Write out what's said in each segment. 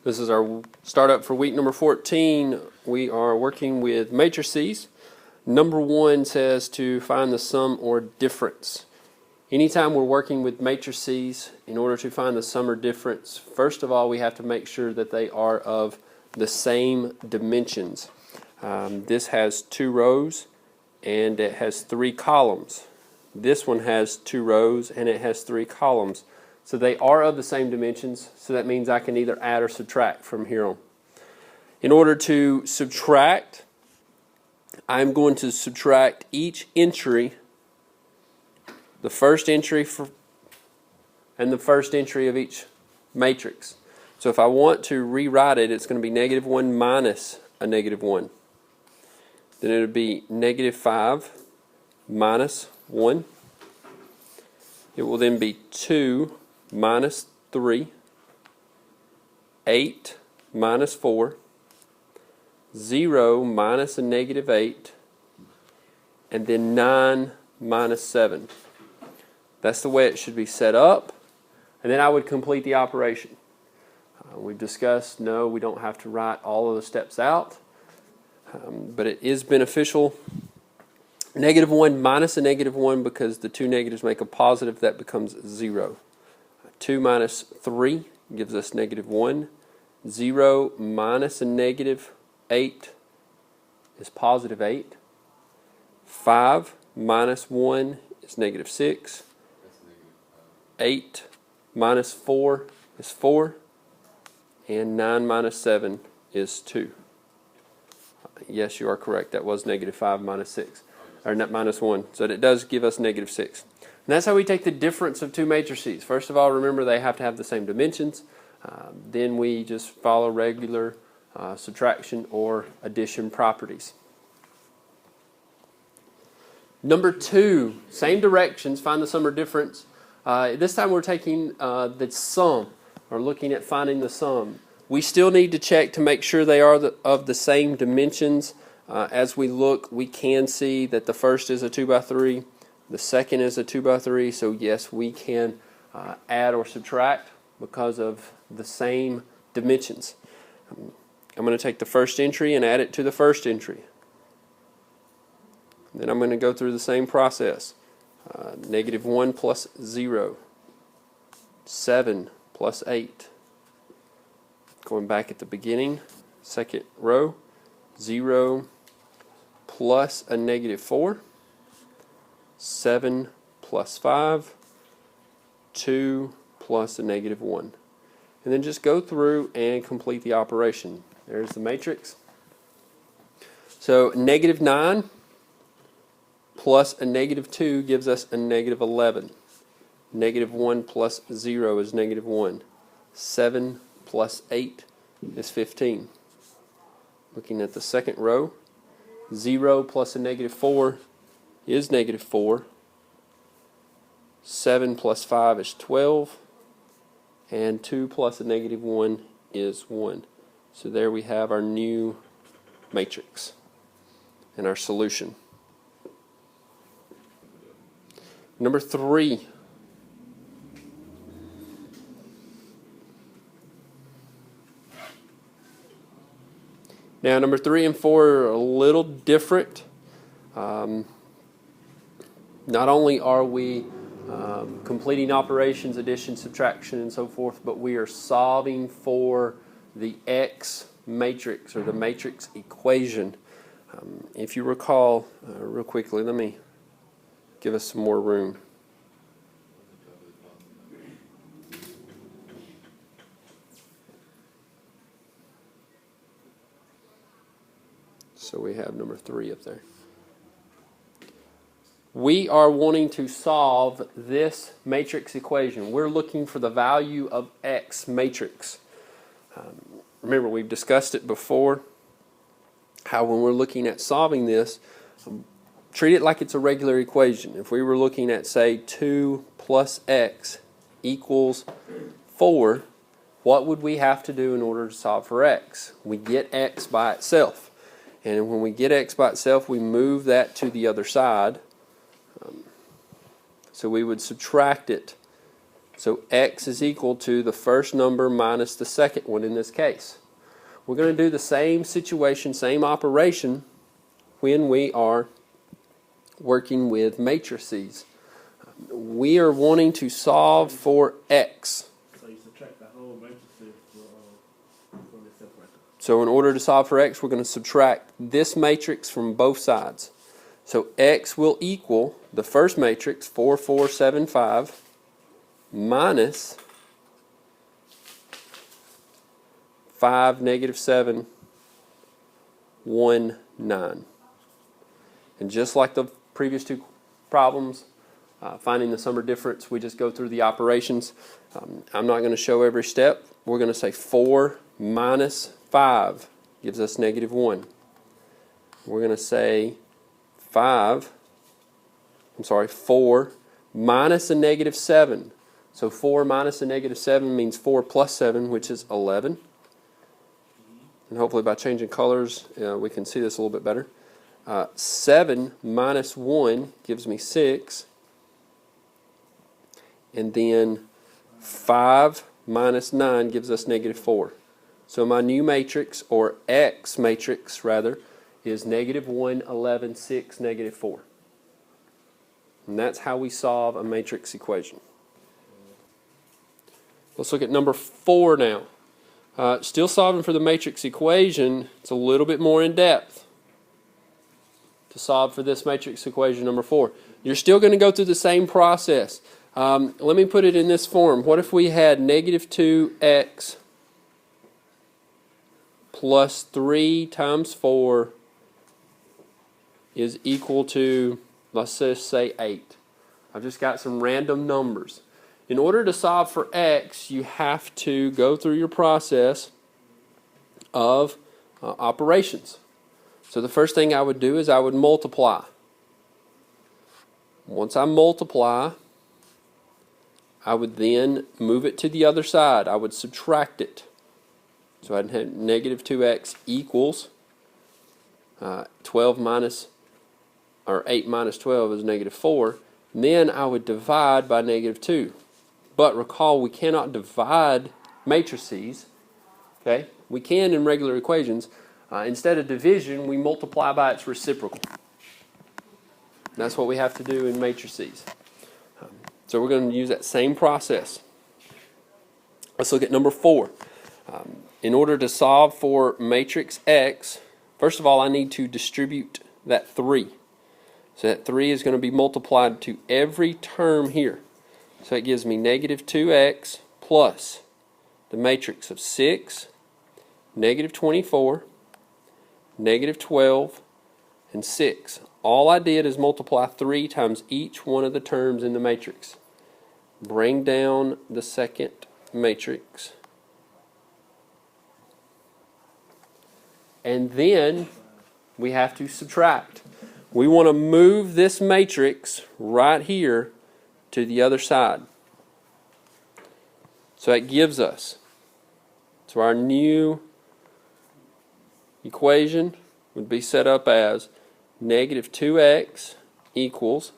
This is our startup for week number 14. We are working with matrices. Number 1 says to find the sum or difference. Anytime we're working with matrices, in order to find the sum or difference, first of all we have to make sure that they are of the same dimensions. This has 2 rows and it has 3 columns. This one has 2 rows and it has 3 columns. So they are of the same dimensions, so that means I can either add or subtract from here on. In order to subtract, I'm going to subtract each entry, the first entry and the first entry of each matrix. So if I want to rewrite it, it's going to be -1 minus a -1. Then it would be -5 minus 1. It will then be 2 minus 3, 8 minus 4, 0 minus a -8, and then 9 minus 7. That's the way it should be set up, and then I would complete the operation. We've discussed, no, we don't have to write all of the steps out, but it is beneficial. -1 minus a -1, because the 2 negatives make a positive, that becomes 0. 2 minus 3 gives us -1. 0 minus a -8 is +8. 5 minus 1 is -6. 8 minus 4 is 4. And 9 minus 7 is 2. Yes, you are correct. That was -5 minus 6. Or not minus 1. So it does give us -6. And that's how we take the difference of 2 matrices. First of all, remember they have to have the same dimensions. Then we just follow regular subtraction or addition properties. Number 2, same directions, find the sum or difference. This time we're taking the sum, or looking at finding the sum. We still need to check to make sure they are of the same dimensions. As we look, we can see that the first is a 2 by 3. The second is a 2 by 3, so yes, we can add or subtract because of the same dimensions. I'm going to take the first entry and add it to the first entry. Then I'm going to go through the same process. -1 plus 0, 7 plus 8. Going back at the beginning, second row, 0 plus a -4. 7 plus 5, 2 plus a -1. And then just go through and complete the operation. There's the matrix. So -9 plus a -2 gives us a -11. -1 plus 0 is -1. 7 plus 8 is 15. Looking at the second row, 0 plus a -4 is -4. 7 plus 5 is 12. And 2 plus a -1 is 1. So there we have our new matrix and our solution. Number 3. Now number 3 and 4 are a little different. Not only are we completing operations, addition, subtraction, and so forth, but we are solving for the X matrix, or the matrix equation. If you recall, real quickly, let me give us some more room. So we have number 3 up there. We are wanting to solve this matrix equation. We're looking for the value of X matrix. Remember, we've discussed it before, how when we're looking at solving this, treat it like it's a regular equation. If we were looking at, say, 2 plus X equals 4, what would we have to do in order to solve for X? We get X by itself. And when we get X by itself, we move that to the other side. So we would subtract it So x is equal to the first number minus the second one in this case. We're going to do the same situation, same operation when we are working with matrices. We are wanting to solve for x. So you subtract the whole matrix from the separator. So in order to solve for x, we're going to subtract this matrix from both sides. So x will equal the first matrix, 4, 4, 7, 5, minus 5, negative 7, 1, 9. And just like the previous two problems, finding the sum or difference, we just go through the operations. I'm not going to show every step. We're going to say 4 minus 5 gives us negative 1. We're going to say 4 minus a negative 7. So 4 minus a negative 7 means 4 plus 7, which is 11. And hopefully by changing colors, we can see this a little bit better. 7 minus 1 gives me 6. And then 5 minus 9 gives us negative 4. So my new matrix, or x matrix rather, is negative 1, 11, 6, negative 4. And that's how we solve a matrix equation. Let's look at number 4 now. Still solving for the matrix equation. It's a little bit more in depth to solve for this matrix equation number 4. You're still going to go through the same process. Let me put it in this form. What if we had negative 2x plus 3 times 4 is equal to, let's just say 8. I've just got some random numbers. In order to solve for x, you have to go through your process of operations. So the first thing I would do is I would multiply. Once I multiply, I would then move it to the other side. I would subtract it. So I'd have negative 2x equals 12 minus, or 8 minus 12 is negative 4. And then I would divide by negative 2. But recall, we cannot divide matrices. Okay? We can in regular equations. Instead of division, we multiply by its reciprocal. That's what we have to do in matrices. So we're going to use that same process. Let's look at number 4. In order to solve for matrix x, first of all, I need to distribute that 3. So that 3 is going to be multiplied to every term here. So it gives me negative 2x plus the matrix of 6, negative 24, negative 12, and 6. All I did is multiply 3 times each one of the terms in the matrix. Bring down the second matrix. And then we have to subtract. We want to move this matrix right here to the other side. So that gives us, so our new equation would be set up as negative 2x equals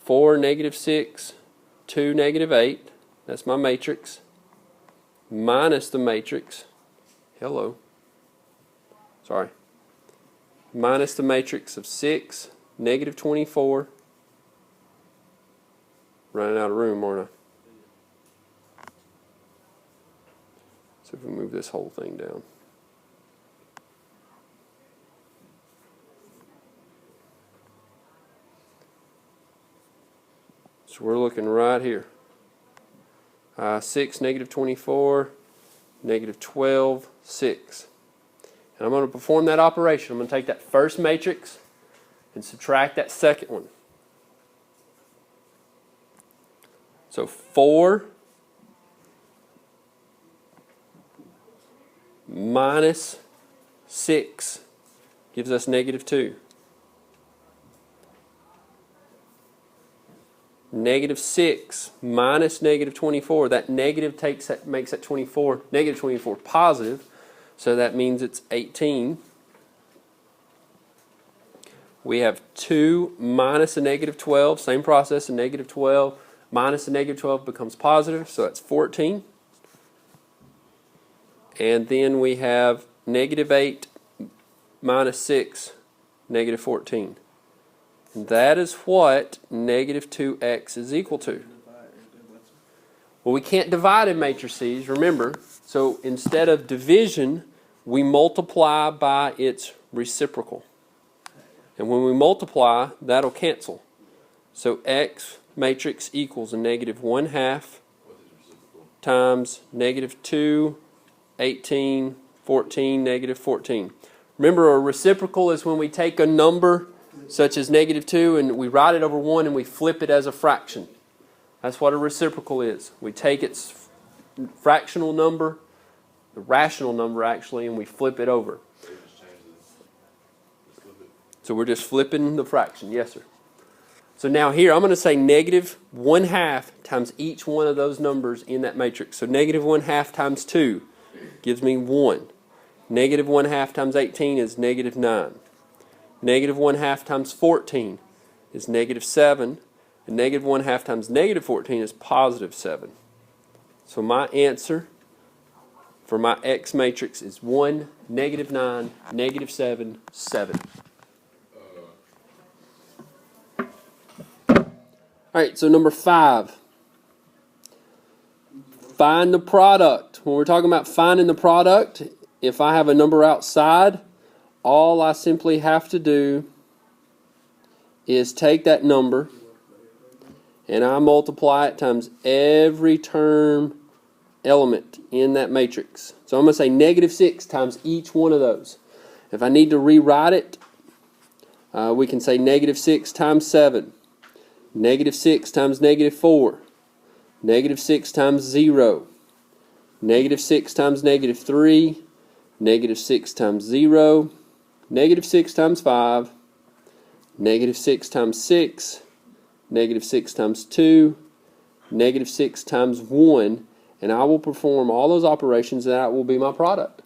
4, negative 6, 2, negative 8. That's my matrix. Minus the matrix. Minus the matrix of 6, negative 24. Running out of room, aren't I? So if we move this whole thing down. So we're looking right here. 6, negative 24, negative 12, 6. And I'm going to perform that operation. I'm going to take that first matrix and subtract that second one. So 4 minus 6 gives us negative 2. Negative 6 minus negative 24. That negative makes that 24, negative 24 positive. So that means it's 18. We have 2 minus a negative 12. Same process, a negative 12 minus the negative 12 becomes positive, so that's 14. And then we have negative 8 minus 6, negative 14. And that is what negative 2x is equal to. Well, we can't divide in matrices, remember. So instead of division, we multiply by its reciprocal. And when we multiply, that'll cancel. So x matrix equals a negative 1/2 times negative 2, 18, 14, negative 14. Remember, a reciprocal is when we take a number such as negative 2 and we write it over 1 and we flip it as a fraction. That's what a reciprocal is. We take its fractional number, the rational number actually, and we flip it over. So we're just flipping the fraction. Yes, sir. So now here I'm going to say negative 1/2 times each one of those numbers in that matrix. So negative 1/2 times 2 gives me 1. Negative 1/2 times 18 is negative 9. Negative 1/2 times 14 is negative 7. And negative 1/2 times negative 14 is positive 7. So my answer for my x matrix is 1, negative 9, negative 7, 7. Alright, so number 5. Find the product. When we're talking about finding the product, if I have a number outside, all I simply have to do is take that number and I multiply it times every term element in that matrix. So I'm going to say negative 6 times each one of those. If I need to rewrite it, we can say negative 6 times 7. Negative 6 times negative 4. Negative 6 times 0. Negative 6 times negative 3. Negative 6 times 0. Negative 6 times 5. Negative 6 times 6. Negative 6 times 2. Negative 6 times 1. And I will perform all those operations, and that will be my product.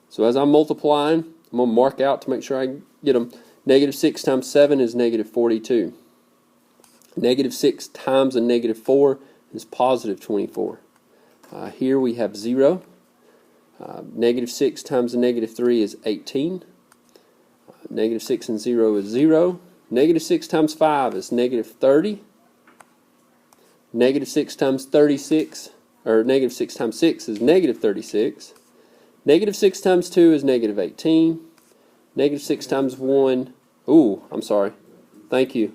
So as I'm multiplying, I'm going to mark out to make sure I get them. Negative 6 times 7 is negative 42. Negative 6 times a negative 4 is positive 24. Here we have 0. Negative 6 times a negative 3 is 18. Negative 6 and 0 is 0. Negative 6 times 5 is negative 30. Negative 6 times 36, or negative 6 times 6 is negative 36. Negative 6 times 2 is negative 18. Negative 6 times 1, I'm sorry. Thank you.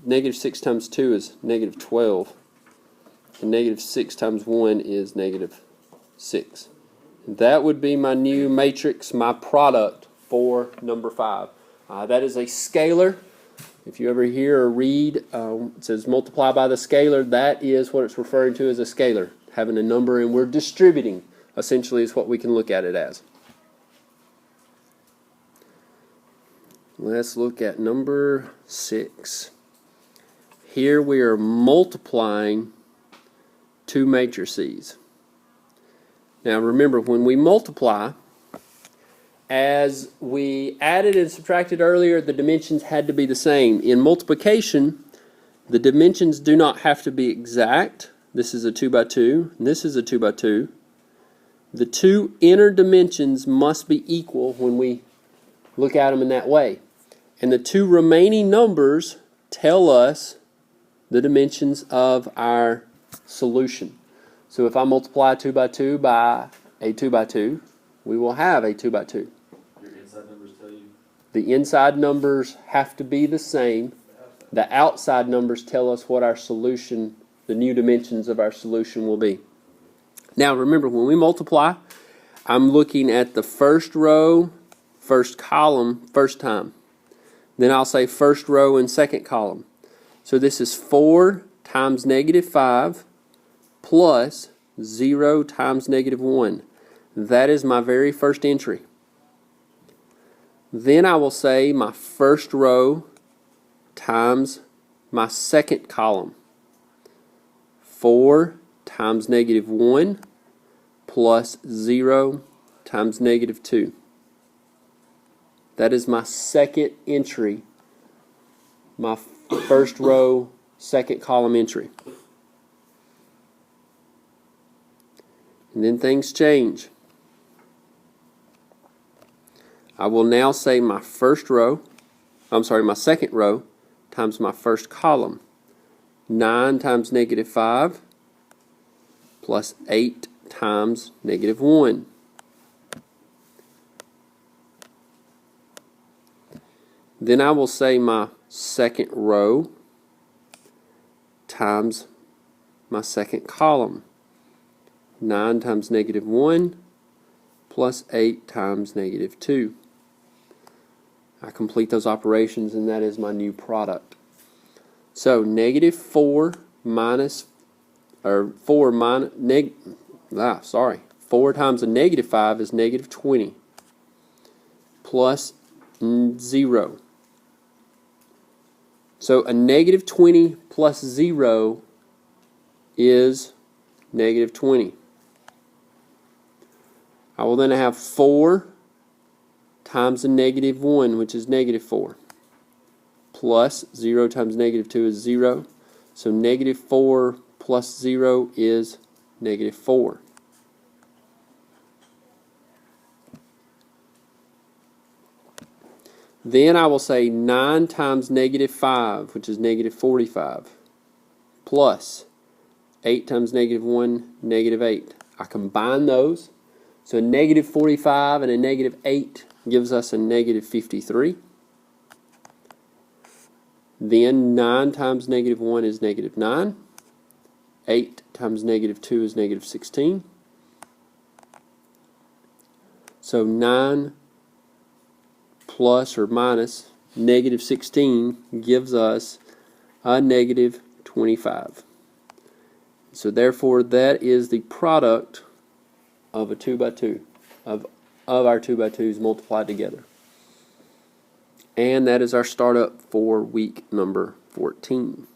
Negative 6 times 2 is negative 12. And negative 6 times 1 is negative 6. That would be my new matrix, my product for number 5. That is a scalar. If you ever hear or read, it says multiply by the scalar, that is what it's referring to as a scalar. Having a number and we're distributing, essentially, is what we can look at it as. Let's look at number 6. Here we are multiplying two matrices. Now remember, when we multiply, as we added and subtracted earlier, the dimensions had to be the same. In multiplication, the dimensions do not have to be exact. This is a 2 by 2, and this is a 2 by 2. The two inner dimensions must be equal when we look at them in that way. And the two remaining numbers tell us the dimensions of our solution. So if I multiply 2 by 2 by a 2 by 2, we will have a 2 by 2. Your inside numbers tell you? The inside numbers have to be the same. The outside numbers tell us what our solution, the new dimensions of our solution will be. Now remember, when we multiply, I'm looking at the first row, first column, first time. Then I'll say first row and second column. So this is 4 times negative 5 plus 0 times negative 1. That is my very first entry. Then I will say my first row times my second column. 4 times negative 1 plus 0 times negative 2. That is my second entry. My first row, second column entry. And then things change. I will now say my second row times my first column. 9 times negative 5 plus 8 times negative 1. Then I will say my second row times my second column. 9 times negative 1 plus 8 times negative 2. I complete those operations, and that is my new product. So negative 4 times a negative 5 is negative 20 plus 0. So a negative 20 plus 0 is negative 20. I will then have 4 times a negative 1, which is negative 4, plus 0 times negative 2 is 0. So negative 4 plus 0 is negative 4. Then I will say 9 times negative 5, which is negative 45, plus 8 times negative 1, negative 8. I combine those. So a negative 45 and a negative 8 gives us a negative 53. Then 9 times negative 1 is negative 9. 8 times negative 2 is negative 16. So 9 plus or minus negative 16 gives us a negative 25. So therefore that is the product of a 2x2, of our 2x2s multiplied together. And that is our startup for week number 14.